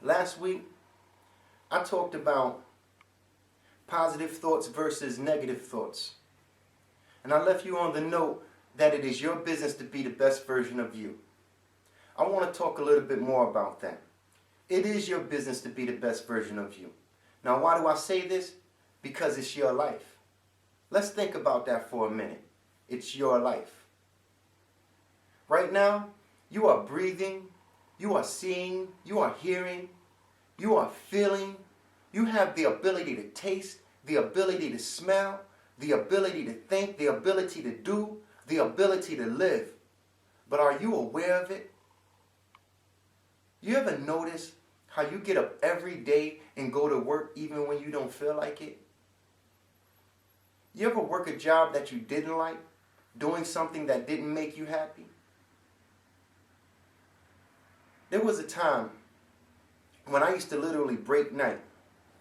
Last week, I talked about positive thoughts versus negative thoughts. And I left you on the note that it is your business to be the best version of you. I want to talk a little bit more about that. It is your business to be the best version of you. Now, why do I say this? Because it's your life. Let's think about that for a minute. It's your life. Right now, you are breathing, you are seeing, you are hearing, you are feeling. You have the ability to taste, the ability to smell, the ability to think, the ability to do, the ability to live. But are you aware of it? You ever notice how you get up every day and go to work even when you don't feel like it? You ever work a job that you didn't like, doing something that didn't make you happy? There was a time when I used to literally break night.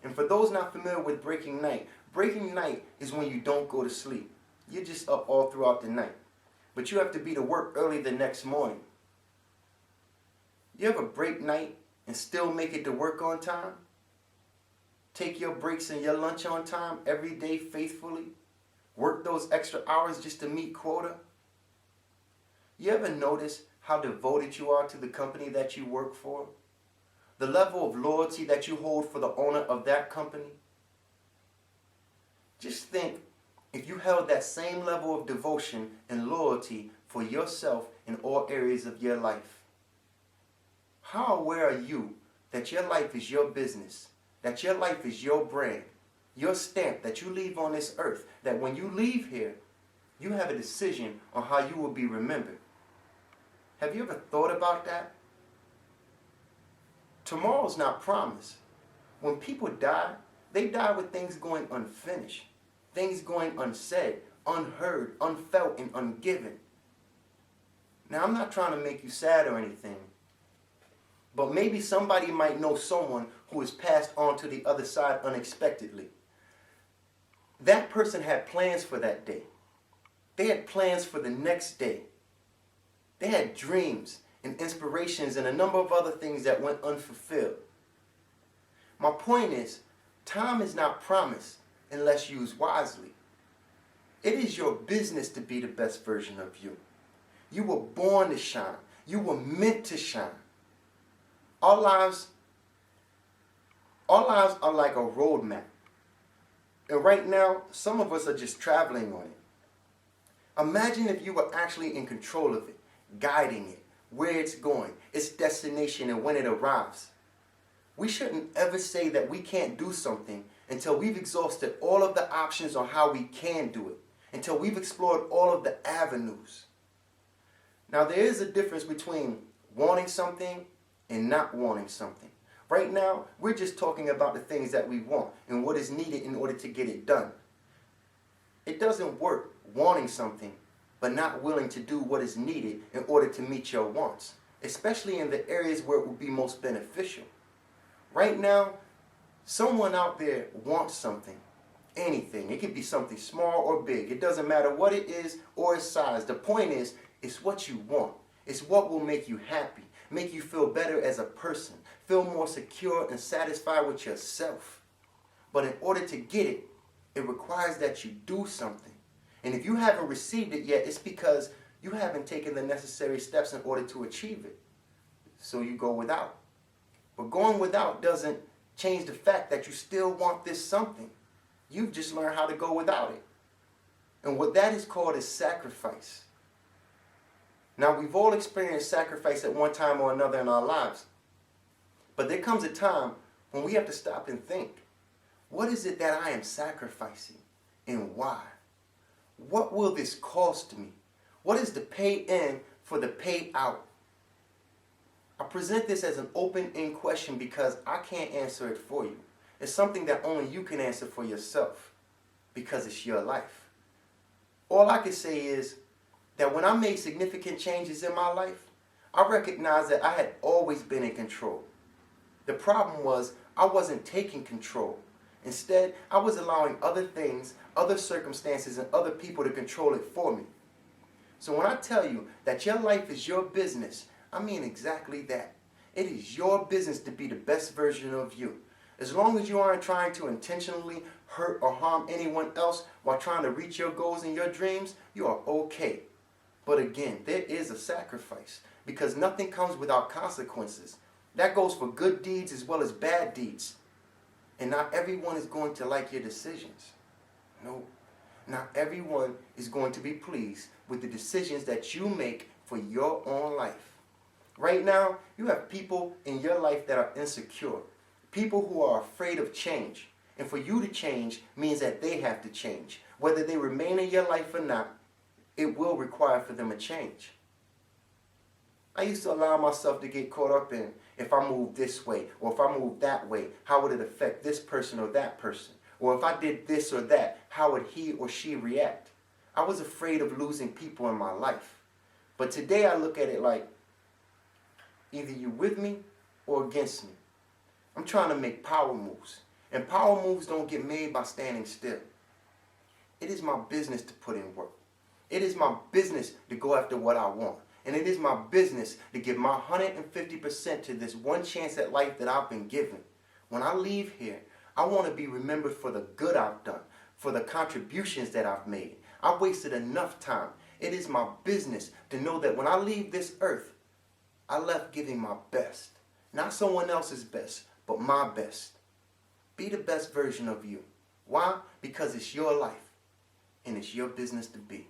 And for those not familiar with breaking night is when you don't go to sleep. You're just up all throughout the night. But you have to be to work early the next morning. You ever break night and still make it to work on time? Take your breaks and your lunch on time every day faithfully? Work those extra hours just to meet quota? You ever notice how devoted you are to the company that you work for? The level of loyalty that you hold for the owner of that company? Just think if you held that same level of devotion and loyalty for yourself in all areas of your life. How aware are you that your life is your business, that your life is your brand, your stamp that you leave on this earth, that when you leave here, you have a decision on how you will be remembered? Have you ever thought about that? Tomorrow's not promised. When people die, they die with things going unfinished, things going unsaid, unheard, unfelt, and ungiven. Now, I'm not trying to make you sad or anything, but maybe somebody might know someone who has passed on to the other side unexpectedly. That person had plans for that day. They had plans for the next day. They had dreams and inspirations and a number of other things that went unfulfilled. My point is, time is not promised unless used wisely. It is your business to be the best version of you. You were born to shine. You were meant to shine. Our lives are like a roadmap. And right now, some of us are just traveling on it. Imagine if you were actually in control of it, guiding it, where it's going, its destination, and when it arrives. We shouldn't ever say that we can't do something until we've exhausted all of the options on how we can do it, until we've explored all of the avenues. Now, there is a difference between wanting something and not wanting something. Right now, we're just talking about the things that we want and what is needed in order to get it done. It doesn't work wanting something but not willing to do what is needed in order to meet your wants, especially in the areas where it will be most beneficial. Right now, someone out there wants something, anything. It could be something small or big. It doesn't matter what it is or its size. The point is, it's what you want. It's what will make you happy, make you feel better as a person, feel more secure and satisfied with yourself. But in order to get it, it requires that you do something. And if you haven't received it yet, it's because you haven't taken the necessary steps in order to achieve it. So you go without. But going without doesn't change the fact that you still want this something. You've just learned how to go without it. And what that is called is sacrifice. Now, we've all experienced sacrifice at one time or another in our lives. But there comes a time when we have to stop and think, what is it that I am sacrificing and why? What will this cost me? What is the pay in for the pay out? I present this as an open-end question because I can't answer it for you. It's something that only you can answer for yourself because it's your life. All I can say is that when I made significant changes in my life, I recognized that I had always been in control. The problem was I wasn't taking control. Instead, I was allowing other things, other circumstances, and other people to control it for me. So when I tell you that your life is your business, I mean exactly that. It is your business to be the best version of you. As long as you aren't trying to intentionally hurt or harm anyone else while trying to reach your goals and your dreams, you are okay. But again, there is a sacrifice because nothing comes without consequences. That goes for good deeds as well as bad deeds. And not everyone is going to like your decisions. No, not everyone is going to be pleased with the decisions that you make for your own life. Right now, you have people in your life that are insecure. People who are afraid of change. And for you to change means that they have to change. Whether they remain in your life or not, it will require for them a change. I used to allow myself to get caught up in, if I move this way or if I move that way, how would it affect this person or that person? Or if I did this or that, how would he or she react? I was afraid of losing people in my life. But today I look at it like, either you with me or against me. I'm trying to make power moves. And power moves don't get made by standing still. It is my business to put in work. It is my business to go after what I want. And it is my business to give my 150% to this one chance at life that I've been given. When I leave here, I want to be remembered for the good I've done, for the contributions that I've made. I've wasted enough time. It is my business to know that when I leave this earth, I left giving my best. Not someone else's best, but my best. Be the best version of you. Why? Because it's your life, and it's your business to be.